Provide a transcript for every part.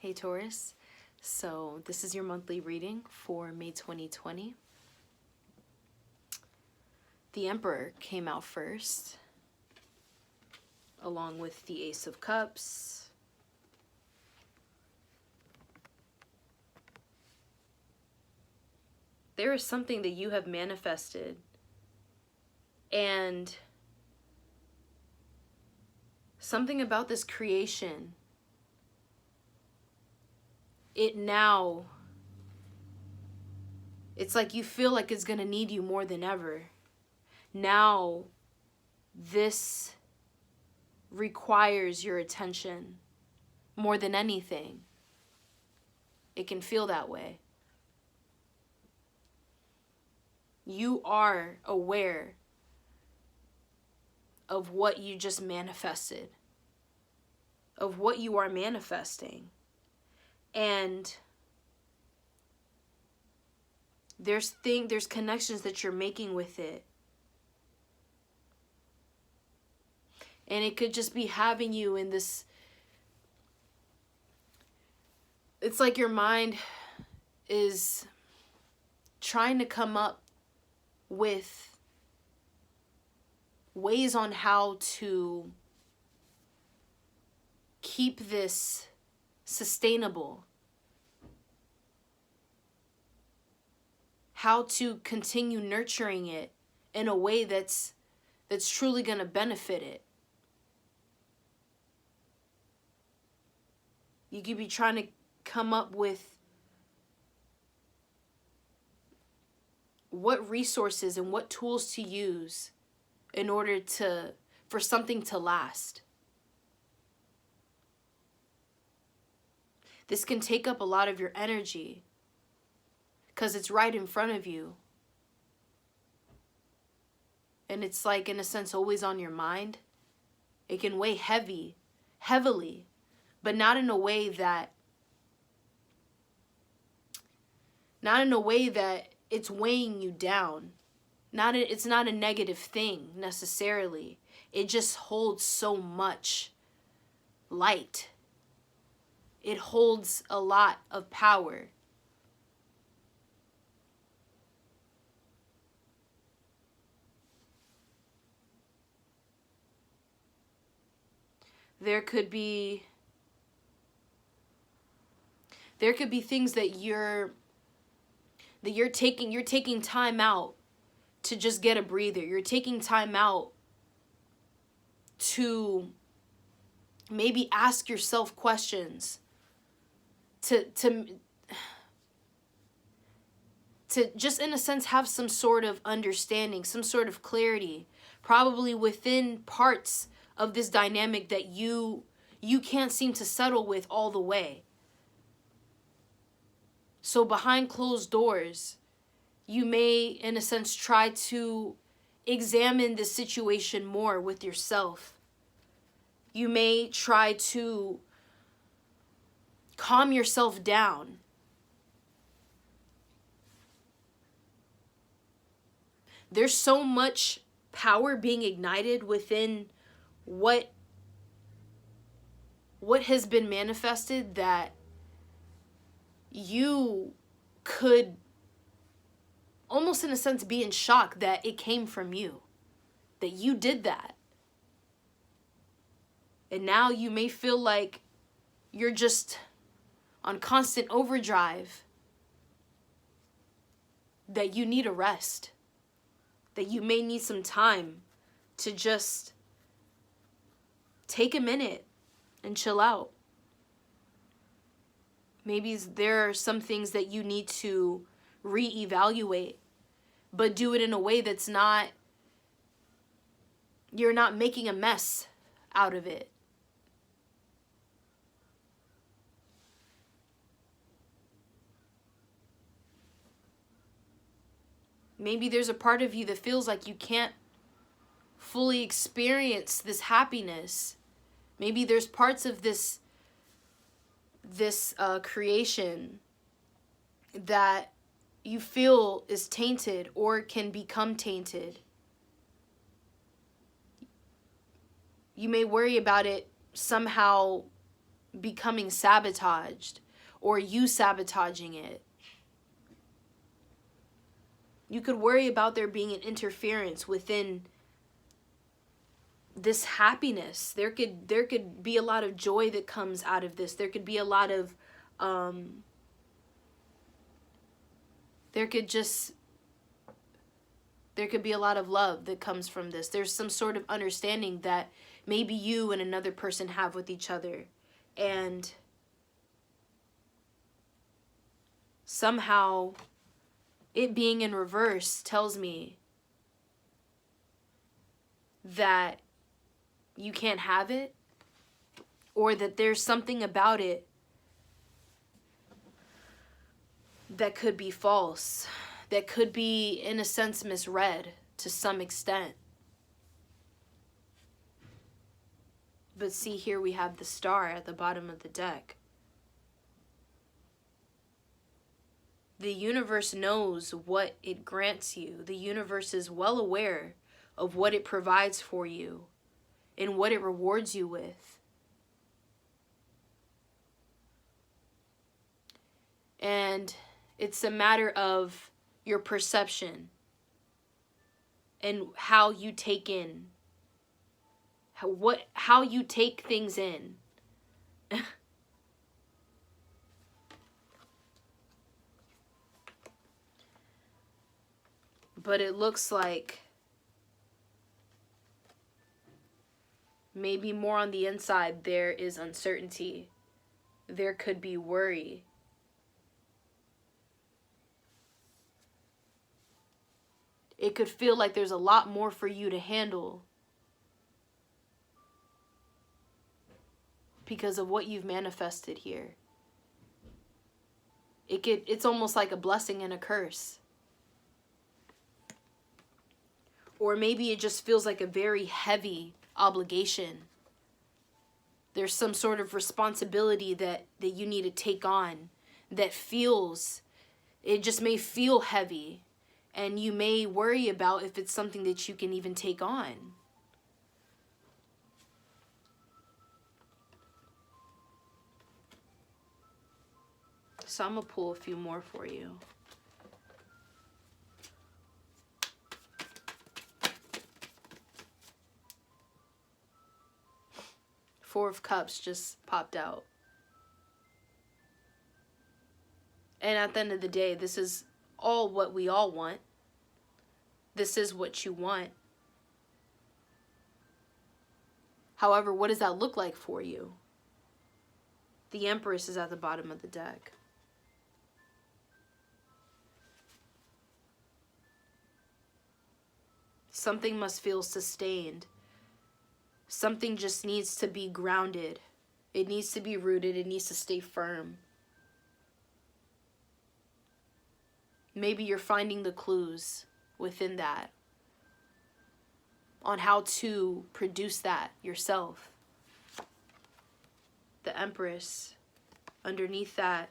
Hey Taurus, so this is your monthly reading for May 2020. The Emperor came out first, along with the Ace of Cups. There is something that you have manifested, and something about this creation, it's like you feel like it's gonna need you more than ever. Now, this requires your attention more than anything. It can feel that way. You are aware of what you just manifested, of what you are manifesting. And there's connections that you're making with it. And it could just be having you in this, it's like your mind is trying to come up with ways on how to keep this sustainable, how to continue nurturing it in a way that's truly going to benefit it. You could be trying to come up with what resources and what tools to use in order for something to last. This can take up a lot of your energy because it's right in front of you. And it's like, in a sense, always on your mind. It can weigh heavily, but not in a way that it's weighing you down. It's not a negative thing necessarily. It just holds so much light. It holds a lot of power. There could be things that you're taking time out to just get a breather. You're taking time out to maybe ask yourself questions, to just, in a sense, have some sort of understanding, some sort of clarity, probably within parts of this dynamic that you can't seem to settle with all the way. So behind closed doors, you may, in a sense, try to examine the situation more with yourself. You may try to calm yourself down. There's so much power being ignited within what has been manifested that you could almost, in a sense, be in shock that it came from you, that you did that. And now you may feel like you're just on constant overdrive, that you need a rest, that you may need some time to just take a minute and chill out. Maybe there are some things that you need to reevaluate, but do it in a way that's not, you're not making a mess out of it. Maybe there's a part of you that feels like you can't fully experience this happiness. Maybe there's parts of this creation that you feel is tainted or can become tainted. You may worry about it somehow becoming sabotaged or you sabotaging it. You could worry about there being an interference within this happiness. There could be a lot of joy that comes out of this. There could be a lot of there could be a lot of love that comes from this. There's some sort of understanding that maybe you and another person have with each other. And somehow it being in reverse tells me that you can't have it, or that there's something about it that could be false, that could be, in a sense, misread to some extent. But see, here we have the star at the bottom of the deck. The universe knows what it grants you. The universe is well aware of what it provides for you and what it rewards you with. And it's a matter of your perception and how you take in, how you take things in. But it looks like maybe more on the inside there is uncertainty. There could be worry. It could feel like there's a lot more for you to handle because of what you've manifested here. It's almost like a blessing and a curse. Or maybe it just feels like a very heavy obligation. There's some sort of responsibility that you need to take on that it just may feel heavy. And you may worry about if it's something that you can even take on. So I'm going to pull a few more for you. Four of Cups just popped out. And at the end of the day, this is all what we all want. This is what you want. However, what does that look like for you? The Empress is at the bottom of the deck. Something must feel sustained. Something just needs to be grounded. It needs to be rooted. It needs to stay firm. Maybe you're finding the clues within that on how to produce that yourself. The Empress, underneath that,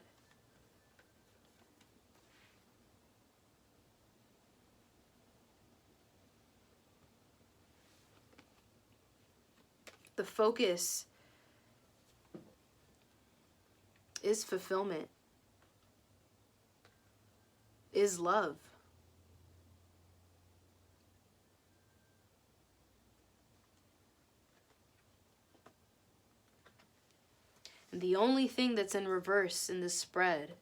the focus is fulfillment, is love. And the only thing that's in reverse in this spread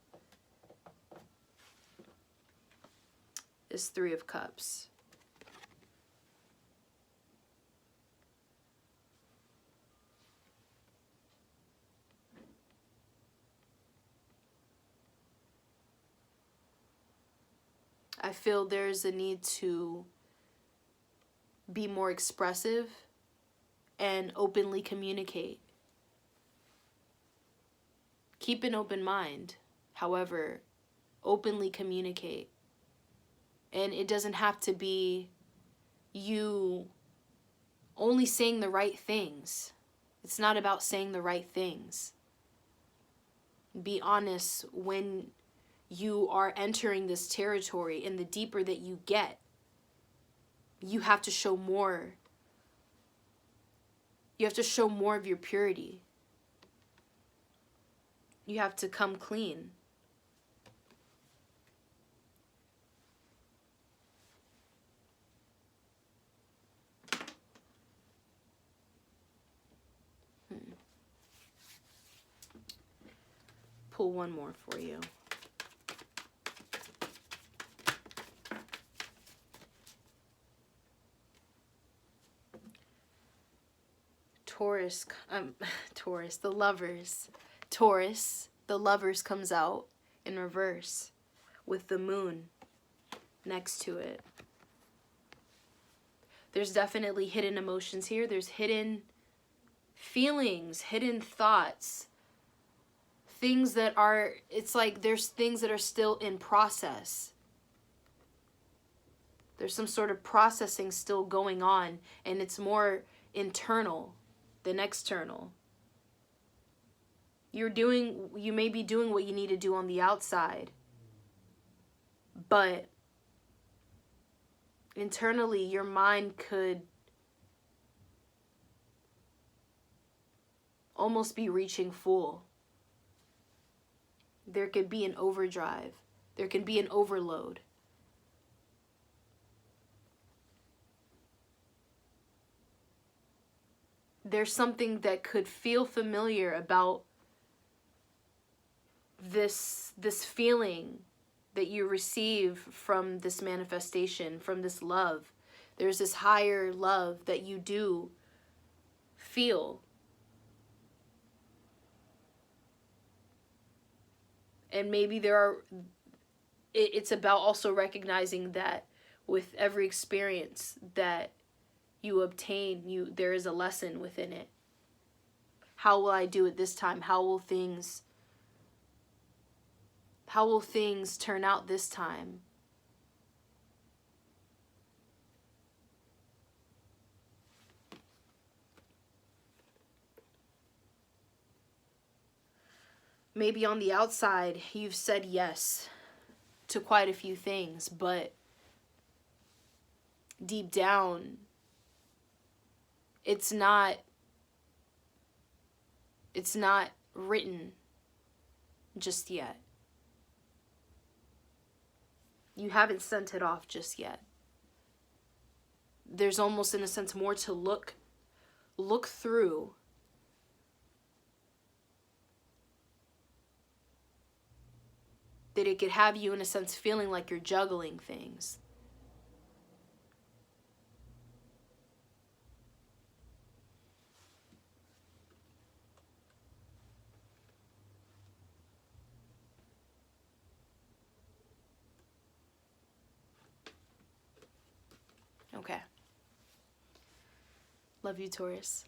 is Three of Cups. I feel there's a need to be more expressive and openly communicate. Keep an open mind, however, openly communicate. And it doesn't have to be you only saying the right things. It's not about saying the right things. Be honest when you are entering this territory, and the deeper that you get, you have to show more. You have to show more of your purity. You have to come clean. Pull one more for you. Taurus, Taurus, the lovers. Taurus, the lovers comes out in reverse with the moon next to it. There's definitely hidden emotions here. There's hidden feelings, hidden thoughts. Things that are, it's like there's things that are still in process. There's some sort of processing still going on, and it's more internal than external. You may be doing what you need to do on the outside, but internally your mind could almost be reaching full. There could be an overdrive. There can be an overload. There's something that could feel familiar about this feeling that you receive from this manifestation, from this love. There's this higher love that you do feel. And maybe it's about also recognizing that with every experience that you obtain, there is a lesson within it. How will I do it this time? How will things turn out this time? Maybe on the outside, you've said yes to quite a few things, but deep down, it's not written just yet. You haven't sent it off just yet. There's almost, in a sense, more to look through. That it could have you, in a sense, feeling like you're juggling things. Okay. Love you, Taurus.